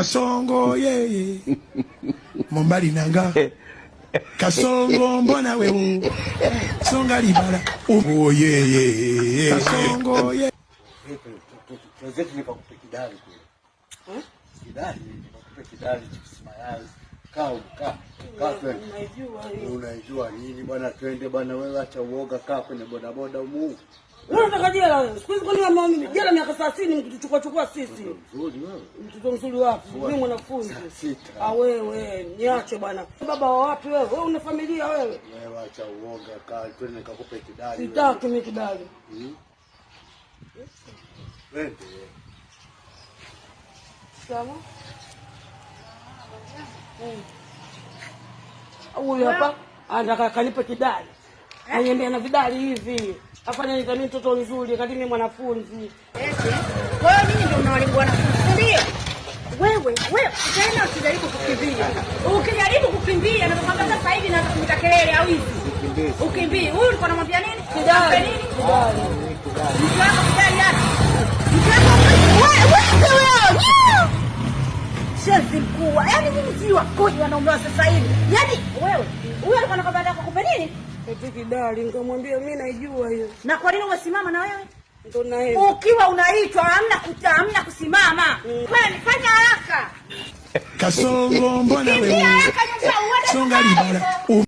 Kasongo ye Mombali nanga Kasongo mbona wewe Songa libala oh ye Kasongo ye Tuwezeti nikakupe kidali kule. Kidali nikakupe kidali chikisimaya. Kaa unajua nini bwana, twende bwana, wewe acha uoga, kaa kwenye boda boda humu. Wewe unataka jela wewe? Siku hizi kwani mama mimi jela miaka 30 mkuchukua sisi. Mzuri wewe. Mtoto mzuri wapi? Mimi mwanafunzi. Wewe niache bwana. Baba wa wapi wewe? Wewe una familia wewe? Wewe acha uoga, kaa twende nikakupe kidali. Sitaki mimi kidali. Twende. Sawa? Huyu hapa anataka kanipe kidali. Aniambia na vidali hivi. Afanye nini kama mtoto mzuri kati mimi mwanafunzi. Wewe nini ndio unawalibu wanafunzi? Ndio. Wewe tena usijaribu kukimbia. Ukijaribu kukimbia na kwamba sasa hivi naanza kumita kelele au hivi. Ukimbie. Huyu ulikuwa unamwambia nini? Kidali. Mtaka kidali hapa. Wewe. Sisi mkuu. Yaani mimi si wakoje wanaomba sasa hivi. Yaani wewe alikuwa anakwambia kukupa nini? Eti kidali nikamwambia mimi naijua hiyo. Na kwa nini umesimama na wewe? Ndio naenda. Ukiwa unaitwa hamna kusimama. Kwani fanya haraka. Kasongo mbona wewe Songa libala